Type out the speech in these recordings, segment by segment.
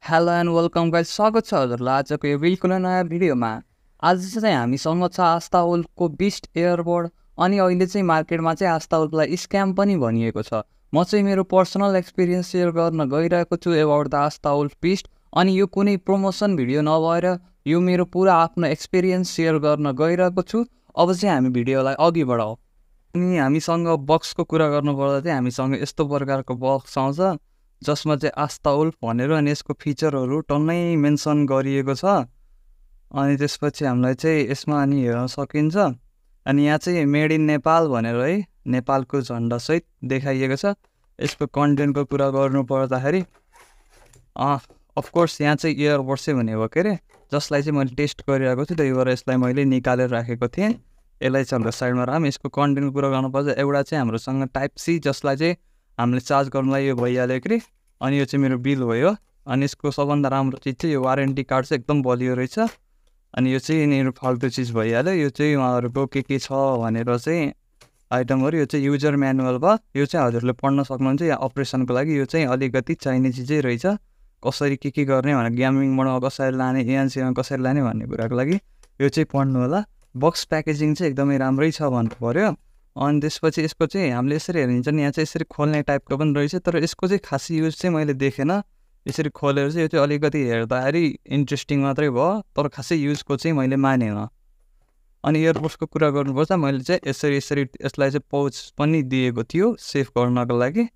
Hello and welcome guys, स्वागत छ हजुरलाई आजको यो बिल्कुल नयाँ भिडियोमा। आज चाहिँ हामीसँग छ आस्ता वुल्फको बिस्ट एयरबड। अनि अहिले चाहिँ मार्केटमा चाहिँ आस्ता वुल्फलाई स्क्याम पनि भनिएको छ। म चाहिँ मेरो पर्सनल एक्सपिरियन्स सेयर गर्न गइरहेको छु एबाउट द आस्ता वुल्फ बिस्ट। अनि यो कुनै प्रमोसन भिडियो नभएर यो मेरो पुरा आफ्नो एक्सपिरियन्स सेयर गर्न गइरहेको छु। अब चाहिँ हामी भिडियोलाई अघि बढाउँ। अनि हामीसँग बक्सको कुरा गर्नुपर्दा चाहिँ हामीसँग यस्तो प्रकारको बक्स आउँछ जसमा चाहिँ आस्ता वुल्फ भनेर अनि यसको फिचरहरू टन्नै मेन्सन गरिएको छ। अनि त्यसपछि हामीलाई चाहिँ यसमा अनि हेर्न सकिन्छ। अनि यहाँ चाहिँ मेड इन नेपाल भनेर है नेपालको झन्डासहित देखाइएको छ। यसको कन्टेन्टको कुरा गर्नु पर्दाखेरि अफकोर्स यहाँ चाहिँ इयरबड्सै भनेको के अरे, जसलाई चाहिँ मैले टेस्ट गरिरहेको थिएँ, त्यही भएर यसलाई मैले निकालेर राखेको थिएँ। यसलाई चाहिँ हाम्रो साइडमा राखौँ। यसको कन्टेन्टको कुरा गर्नुपर्दा एउटा चाहिँ हाम्रोसँग टाइप सी, जसलाई चाहिँ हामीले चार्ज गर्नुलाई यो भइहाल्यो कि। अनि यो चाहिँ मेरो बिल भयो। अनि यसको सबभन्दा राम्रो चिज चाहिँ यो वारेन्टी कार्ड चाहिँ एकदम बलियो रहेछ। अनि यो चाहिँ यिनीहरू फाल्तु चिज भइहाल्यो। यो चाहिँ उहाँहरूको के छ भनेर चाहिँ आइटमहरू, यो चाहिँ युजर म्यानुअल भयो। यो चाहिँ हजुरले पढ्न सक्नुहुन्छ। यहाँ अपरेसनको लागि यो चाहिँ अलिकति चाहिने चिजै रहेछ। कसरी के गर्ने भनेर, गेमिङ मोडमा कसरी लाने, एएनसीमा कसरी लाने भन्ने कुराको लागि यो चाहिँ पढ्नु होला। बक्स प्याकेजिङ चाहिँ एकदमै राम्रै छ भन्नु पऱ्यो। अनि त्यसपछि यसको चाहिँ हामीले यसरी हेरिन्छ नि, यहाँ चाहिँ यसरी खोल्ने टाइपको पनि रहेछ, तर यसको चाहिँ खास युज चाहिँ मैले देखेन। यसरी खोलेर चाहिँ यो चाहिँ अलिकति हेर्दाखेरि इन्ट्रेस्टिङ मात्रै भयो, तर खासै युजको चाहिँ मैले मानेन। अनि इयरबड्सको कुरा गर्नुपर्छ, मैले चाहिँ यसरी यसलाई चाहिँ पाउच पनि दिएको थियो सेफ गर्नको लागि।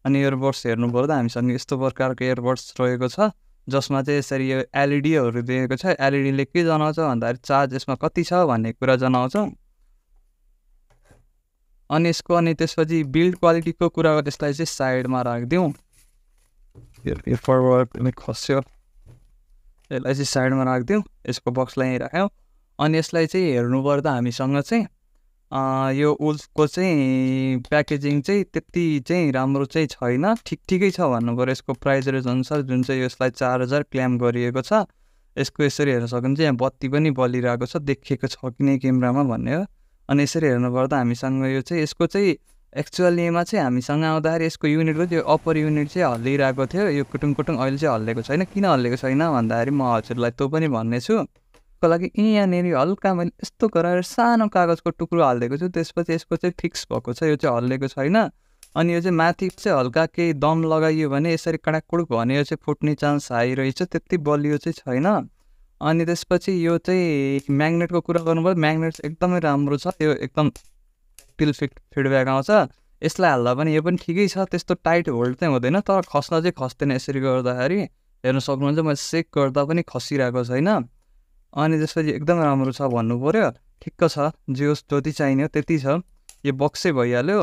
अनि इयरबड्स हेर्नुपर्दा हामीसँग यस्तो प्रकारको इयरबड्स रहेको छ, जसमा चाहिँ यसरी यो एलइडीहरू दिएको छ। एलइडीले के जनाउँछ भन्दाखेरि चार्ज यसमा कति छ भन्ने कुरा जनाउँछ। अनि यसको अनि त्यसपछि बिल्ड क्वालिटीको कुरा गर्दा यसलाई चाहिँ साइडमा राखिदिउँ। यो फरवर्ड खस्यो, यसलाई चाहिँ साइडमा राखिदिउँ। यसको बक्सलाई यहीँ राख्यौँ। अनि यसलाई चाहिँ हेर्नुपर्दा हामीसँग चाहिँ यो वुल्फको चाहिँ प्याकेजिङ चाहिँ त्यति चाहिँ राम्रो चाहिँ छैन, ठिकै छ भन्नु पऱ्यो। यसको प्राइस रेन्ज अनुसार जुन चाहिँ यसलाई 4000 क्लेम गरिएको छ। यसको यसरी हेर्न सकिन्छ, यहाँ बत्ती पनि बलिरहेको छ, देखिएको छ कि नै क्यामेरामा भन्ने हो। अनि यसरी हेर्नुपर्दा हामीसँग यो चाहिँ यसको चाहिँ एक्चुअलीमा चाहिँ हामीसँग आउँदाखेरि यसको युनिटको त्यो अप्पर युनिट चाहिँ हल्लिरहेको थियो। यो कुटुङ अहिले चाहिँ हल्लेको छैन। किन हल्लेको छैन भन्दाखेरि म हजुरलाई त्यो पनि भन्नेछु। त्यसको लागि यहाँनिर हल्का मैले यस्तो गरेर सानो कागजको टुक्रो हालिदिएको छु। त्यसपछि यसको चाहिँ फिक्स भएको छ, यो चाहिँ हल्लेको छैन। अनि यो चाहिँ माथि चाहिँ हल्का केही दम लगाइयो भने यसरी कडाकुडुक भने यो चाहिँ फुट्ने चान्स हाई रहेछ, त्यति बलियो चाहिँ छैन। अनि त्यसपछि यो चाहिँ म्याग्नेटको कुरा गर्नुभयो, म्याग्नेट एकदमै राम्रो छ। यो एकदम टिल फिडब्याक आउँछ। यसलाई हाल्दा पनि यो पनि ठिकै छ, त्यस्तो टाइट होल्ड चाहिँ हुँदैन, तर खस्न चाहिँ खस्दैन। यसरी गर्दाखेरि हेर्न सक्नुहुन्छ, मैले सेक गर्दा पनि खसिरहेको छैन। अनि त्यसपछि एकदम राम्रो छ भन्नु पऱ्यो। ठिक्क छ, जति चाहिने हो त्यति छ। यो बक्सै भइहाल्यो।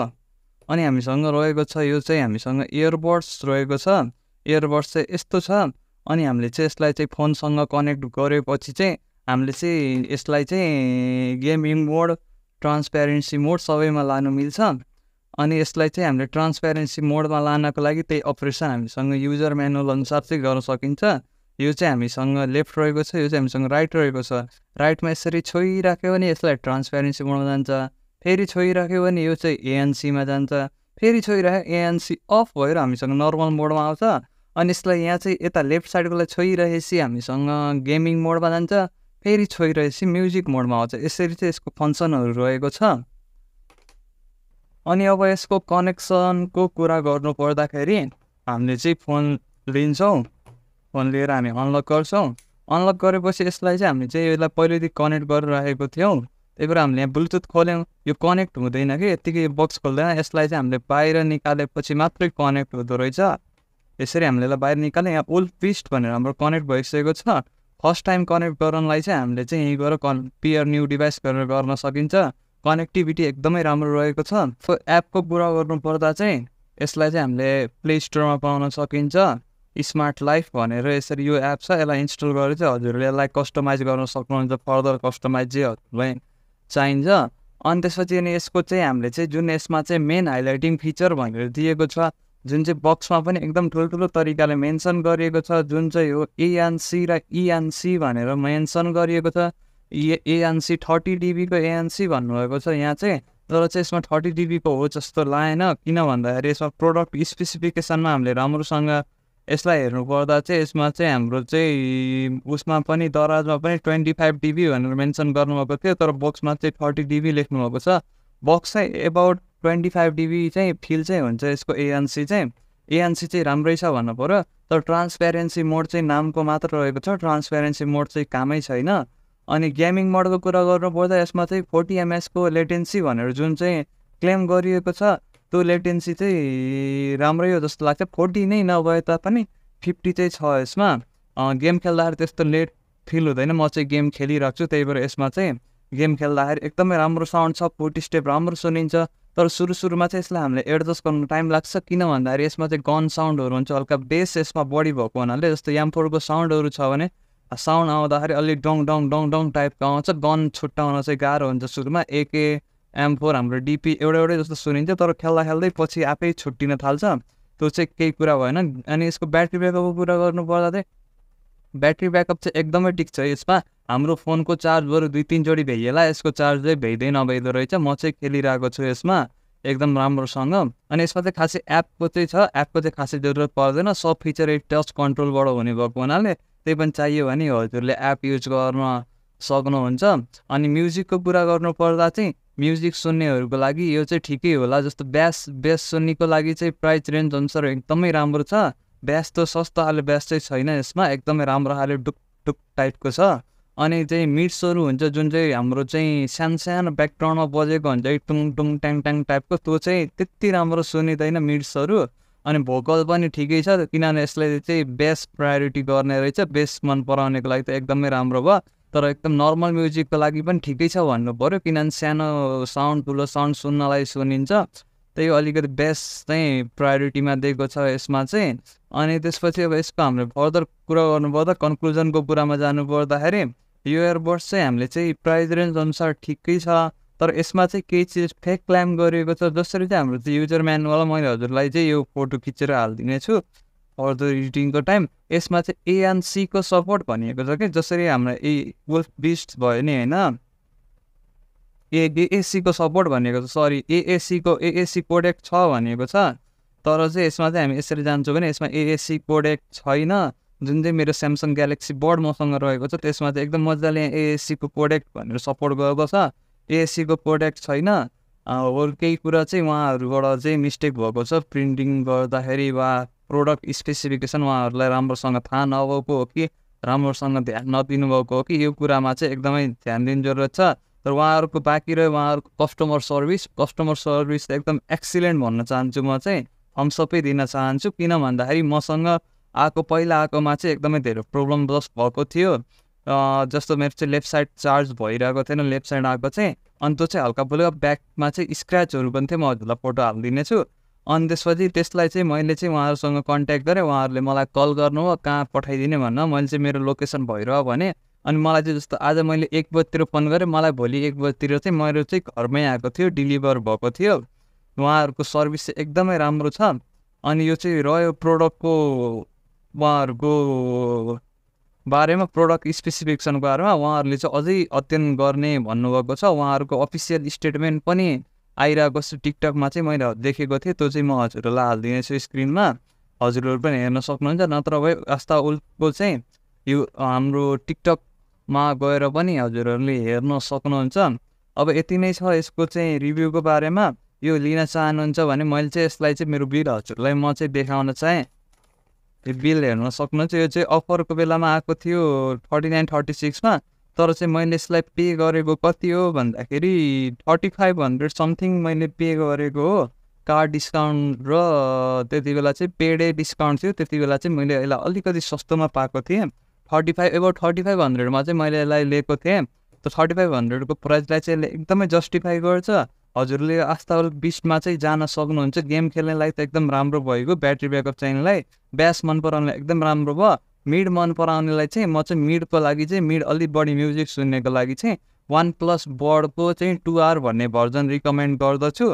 अनि हामीसँग रहेको छ यो चाहिँ हामीसँग इयरबड्स रहेको छ। इयरबड्स चाहिँ यस्तो छ। अनि हामीले चाहिँ यसलाई चाहिँ फोनसँग कनेक्ट गरेपछि चाहिँ हामीले चाहिँ यसलाई चाहिँ गेमिङ मोड, ट्रान्सप्यारेन्सी मोड सबैमा लानु मिल्छ। अनि यसलाई चाहिँ हामीले ट्रान्सप्यारेन्सी मोडमा लानको लागि त्यही अपरेसन हामीसँग युजर म्यानुअल अनुसार चाहिँ गर्न सकिन्छ। यो चाहिँ हामीसँग लेफ्ट रहेको छ, यो चाहिँ हामीसँग राइट रहेको छ। राइटमा यसरी छोइराख्यो भने यसलाई ट्रान्सप्यारेन्सी मोडमा जान्छ, फेरि छोइराख्यो भने यो चाहिँ एएनसीमा जान्छ, फेरि छोइराख्यो एएनसी अफ भएर हामीसँग नर्मल मोडमा आउँछ। अनि यसलाई यहाँ चाहिँ यता लेफ्ट साइडकोलाई छोइरहेपछि हामीसँग गेमिङ मोडमा जान्छ, फेरि छोइरहेपछि म्युजिक मोडमा आउँछ। यसरी चाहिँ यसको फङ्सनहरू रहेको छ। अनि अब यसको कनेक्सनको कुरा गर्नु पर्दाखेरि हामीले चाहिँ फोन लिन्छौँ, फोन लिएर हामी अनलक गर्छौँ। अनलक गरेपछि यसलाई चाहिँ हामीले चाहिँ यसलाई पहिल्यैदेखि कनेक्ट गरेर राखेको थियौँ, त्यही भएर हामीले यहाँ ब्लुटुथ खोल्यौँ। यो कनेक्ट हुँदैन कि यत्तिकै यो बक्स खोल्दैन, यसलाई चाहिँ हामीले बाहिर निकालेपछि मात्रै कनेक्ट हुँदो रहेछ। यसरी हामीले यसलाई बाहिर निकाल्यौँ। यहाँ वुल्फ बिस्ट भनेर हाम्रो कनेक्ट भइसकेको छ। फर्स्ट टाइम कनेक्ट गर्नलाई चाहिँ हामीले चाहिँ यहीँ गएर पेयर न्यू डिभाइस गरेर गर्न सकिन्छ। कनेक्टिभिटी एकदमै राम्रो रहेको छ। एपको कुरा गर्नुपर्दा चाहिँ यसलाई चाहिँ हामीले प्ले स्टोरमा पाउन सकिन्छ। स्मार्ट लाइफ भनेर यसरी यो एप छ, यसलाई इन्स्टल गरेर चाहिँ हजुरले यसलाई कस्टमाइज गर्न सक्नुहुन्छ। फर्दर कस्टमाइज चाहिँ हजुरलाई चाहिन्छ। अनि त्यसपछि अनि यसको चाहिँ हामीले चाहिँ जुन यसमा चाहिँ मेन हाइलाइटिङ फिचर भनेर दिएको छ, जुन चाहिँ बक्समा पनि एकदम ठुल्ठुलो तरिकाले मेन्सन गरिएको छ, जुन चाहिँ हो एएनसी र इएनसी भनेर मेन्सन गरिएको छ। एएनसी 30 dB को एएनसी भन्नुभएको छ यहाँ चाहिँ, तर चाहिँ यसमा 30 dB को हो जस्तो लागेन। किन भन्दाखेरि यसमा प्रोडक्ट स्पेसिफिकेसनमा हामीले राम्रोसँग यसलाई हेर्नुपर्दा चाहिँ यसमा चाहिँ हाम्रो चाहिँ उसमा पनि दराजमा पनि 25 DB भनेर मेन्सन गर्नुभएको थियो, तर बक्समा चाहिँ 30 DB लेख्नुभएको छ। बक्स चाहिँ एबाउट 25 DB चाहिँ फिल चाहिँ हुन्छ यसको ANC चाहिँ राम्रै छ भन्नु पऱ्यो। तर ट्रान्सप्यारेन्सी मोड चाहिँ नामको मात्र रहेको छ, ट्रान्सप्यारेन्सी मोड चाहिँ कामै छैन। अनि गेमिङ मोडको कुरा गर्नुपर्दा यसमा चाहिँ 40 ms को लेटेन्सी भनेर जुन चाहिँ क्लेम गरिएको छ त्यो लेटेन्सी चाहिँ राम्रै हो जस्तो लाग्छ। 40 नै नभए तापनि 50 चाहिँ छ यसमा। गेम खेल्दाखेरि त्यस्तो लेट फिल हुँदैन, म चाहिँ गेम खेलिरहेको छु त्यही भएर यसमा चाहिँ गेम खेल्दाखेरि एकदमै राम्रो साउन्ड छ, 40 स्टेप राम्रो सुनिन्छ। तर सुरुमा चाहिँ यसलाई हामीले एडजस्ट गर्नु टाइम लाग्छ, किन भन्दाखेरि यसमा चाहिँ गन साउन्डहरू हुन्छ, हल्का बेस यसमा बढी भएको हुनाले। जस्तो M4 को साउन्डहरू छ भने साउन्ड आउँदाखेरि अलिक डङ डङ डङ डङ टाइपको आउँछ, गन छुट्याउन चाहिँ गाह्रो हुन्छ सुरुमा। AK M4 हाम्रो DP एउटै जस्तो सुनिन्छ, तर खेल्दै पछि आफै छुट्टिन थाल्छ, त्यो चाहिँ केही कुरा भएन। अनि यसको ब्याट्री ब्याकअपको कुरा गर्नुपर्दा चाहिँ ब्याट्री ब्याकअप चाहिँ एकदमै ठिक छ यसमा। हाम्रो फोनको चार्ज बरु 2-3 जोडी भइएला, यसको चार्ज चाहिँ भइँदै नभइँदो रहेछ। म चाहिँ खेलिरहेको छु यसमा एकदम राम्रोसँग। अनि यसमा चाहिँ खासै एपको चाहिँ छ, एपको चाहिँ खासै जरुरत पर्दैन, सब फिचर टच कन्ट्रोलबाट हुने भएको हुनाले त्यही पनि चाहियो भने हजुरले एप युज गर्न सक्नुहुन्छ। अनि म्युजिकको कुरा गर्नुपर्दा चाहिँ म्युजिक सुन्नेहरूको लागि यो चाहिँ ठिकै होला। जस्तो बेस सुन्नेको लागि चाहिँ प्राइस रेन्ज अनुसार एकदमै राम्रो छ। बेस त सस्तो खाले बेस चाहिँ छैन यसमा, एकदमै राम्रो खाले डुक टाइपको छ। अनि चाहिँ मिड्सहरू हुन्छ जुन चाहिँ हाम्रो चाहिँ सानो ब्याकग्राउन्डमा बजेको हुन्छ टुङ टुङ ट्याङ ट्याङ टाइपको, त्यो चाहिँ त्यति राम्रो सुनिँदैन मिड्सहरू। अनि भोकल पनि ठिकै छ, किनभने यसले चाहिँ बेस प्रायोरिटी गर्ने रहेछ, बेस मन पराउनेको लागि त एकदमै राम्रो भयो। तर एकदम नर्मल म्युजिकको लागि पनि ठिकै छ भन्नु पऱ्यो, किनभने सानो साउन्ड ठुलो साउन्ड सुन्नलाई सुनिन्छ, त्यही अलिकति बेस चाहिँ प्रायोरिटीमा दिएको छ यसमा चाहिँ। अनि त्यसपछि अब यसको हामीले फर्दर कुरा गर्नुपर्दा कन्क्लुजनको कुरामा जानुपर्दाखेरि यो इयरबड्स चाहिँ हामीले चाहिँ प्राइस रेन्ज अनुसार ठिकै छ, तर यसमा चाहिँ केही चिज फेक क्लेम गरिएको छ। जसरी चाहिँ हाम्रो चाहिँ युजर म्यानुअल मैले हजुरलाई चाहिँ यो फोटो खिचेर हालिदिनेछु फर्दर एडिटिङको टाइम। यसमा चाहिँ ANC को सपोर्ट भनिएको छ कि, जसरी हाम्रो वुल्फ बिस्ट भयो नि होइन, AAC को सपोर्ट भनेको छ, सरी AAC कोडेक छ भनेको छ। तर चाहिँ यसमा चाहिँ हामी यसरी जान्छौँ भने यसमा AAC कोडेक छैन। जुन चाहिँ मेरो स्यामसङ ग्यालेक्सी बड मसँग रहेको छ त्यसमा चाहिँ एकदम मजाले AAC को कोडेक भनेर सपोर्ट गरेको छ, AAC को कोडेक छैन। अरू केही कुरा चाहिँ उहाँहरूबाट चाहिँ मिस्टेक भएको छ प्रिन्टिङ गर्दाखेरि वा प्रोडक्ट स्पेसिफिकेसन उहाँहरूलाई राम्रोसँग थाहा नभएको हो कि राम्रोसँग ध्यान नदिनु भएको हो कि, यो कुरामा चाहिँ एकदमै ध्यान दिनु जरुरत छ। तर उहाँहरूको बाँकी रह्यो उहाँहरूको कस्टमर सर्भिस एकदम एक्सिलेन्ट भन्न चाहन्छु म चाहिँ, थम्सअपै दिन चाहन्छु। किन भन्दाखेरि मसँग पहिला आएकोमा चाहिँ एकदमै धेरै प्रब्लम भएको थियो। जस्तो मेरो चाहिँ लेफ्ट साइड चार्ज भइरहेको थिएन, लेफ्ट साइड आएको चाहिँ, अनि त्यो चाहिँ हल्का फुल्का ब्याकमा चाहिँ स्क्रैचहरू पनि थियो, म हजुरलाई फोटो हालिदिनेछु। अनि त्यसपछि त्यसलाई चाहिँ मैले चाहिँ उहाँहरूसँग कन्ट्याक्ट गरेँ, उहाँहरूले मलाई कल गर्नुभयो कहाँ पठाइदिने भन्न। मैले चाहिँ मेरो लोकेसन भइरह्यो भने, अनि मलाई चाहिँ जस्तो आज मैले 1 बजीतिर फोन गरेँ, मलाई भोलि 1 बजीतिर चाहिँ मेरो चाहिँ घरमै आएको थियो, डेलिभर भएको थियो। उहाँहरूको सर्भिस चाहिँ एकदमै राम्रो छ। अनि यो चाहिँ रह्यो प्रोडक्टको उहाँहरूको बारेमा, प्रोडक्ट स्पेसिफिकेसनको बारेमा उहाँहरूले चाहिँ अझै अध्ययन गर्ने भन्नुभएको छ। उहाँहरूको अफिसियल स्टेटमेन्ट पनि आइरहेको छ टिकटकमा चाहिँ मैले देखेको थिएँ, त्यो चाहिँ म हजुरहरूलाई हालिदिनेछु स्क्रिनमा, हजुरहरू पनि हेर्न सक्नुहुन्छ। नत्र भए आस्था उल्फको चाहिँ यो हाम्रो टिकटकमा गएर पनि हजुरहरूले हेर्न सक्नुहुन्छ। अब यति नै छ यसको चाहिँ रिभ्यूको बारेमा। यो लिन चाहनुहुन्छ भने मैले चाहिँ यसलाई चाहिँ मेरो बिल हजुरलाई म चाहिँ देखाउन चाहेँ, यो बिल हेर्न सक्नुहुन्छ। यो चाहिँ अफरको बेलामा आएको थियो 3936 तर चाहिँ मैले यसलाई पे गरेको कति हो भन्दाखेरि 3500 समथिङ मैले पे गरेको हो, कार्ड डिस्काउन्ट र त्यति बेला चाहिँ पेडे डिस्काउन्ट थियो। त्यति बेला चाहिँ मैले यसलाई अलिकति सस्तोमा पाएको थिएँ, 3500मा चाहिँ मैले यसलाई लिएको थिएँ। त 3500 को प्राइसलाई चाहिँ यसले एकदमै जस्टिफाई गर्छ। हजुरले आस्था उल्फ बिस्टमा चाहिँ जान सक्नुहुन्छ, गेम खेल्नेलाई त एकदम राम्रो भएको, ब्याट्री ब्याकअप चाहिनेलाई, ब्यास मन पराउनेलाई एकदम राम्रो भयो। मिड मन पराउनेलाई चाहिँ म चाहिँ मिडको लागि चाहिँ मिड अलिक बढी म्युजिक सुन्नेको लागि चाहिँ OnePlus बडको चाहिँ 2R भन्ने भर्जन रिकमेन्ड गर्दछु।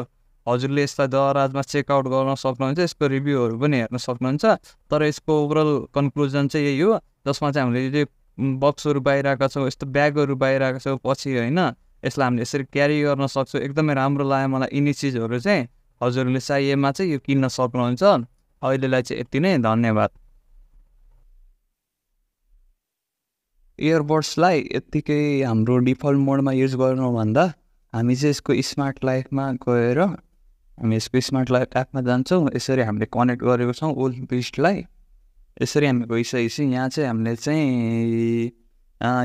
हजुरले यसलाई दराजमा चेकआउट गर्न सक्नुहुन्छ, यसको रिभ्यूहरू पनि हेर्न सक्नुहुन्छ। तर यसको ओभरअल कन्क्लुजन चाहिँ यही हो, जसमा चाहिँ हामीले यो बक्सहरू बाहिरहेका छौँ, यस्तो ब्यागहरू बाहिरहेका छौँ पछि होइन, यसलाई हामीले यसरी क्यारी गर्न सक्छौँ। एकदमै राम्रो लाग्यो मलाई यिनी चिजहरू चाहिँ। हजुरले चाहिएमा चाहिँ यो किन्न सक्नुहुन्छ। अहिलेलाई चाहिँ यति नै, धन्यवाद। इयरबड्सलाई यत्तिकै हाम्रो डिफल्ट मोडमा युज गर्नुभन्दा हामी चाहिँ यसको स्मार्ट लाइफमा गएर हामी यसको स्मार्ट लाइफ एपमा जान्छौँ। यसरी हामीले कनेक्ट गरेको छौँ ओल्ड बिस्टलाई। यसरी हामी गइसकेपछि यहाँ चाहिँ हामीले चाहिँ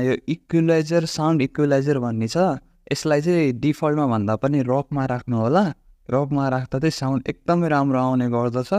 यो इक्वलाइजर साउन्ड इक्वलाइजर भन्ने छ। यसलाई चाहिँ डिफल्टमा भन्दा पनि रकमा राख्नु होला। रकमा राख्दा चाहिँ साउन्ड एकदमै राम्रो आउने गर्दछ।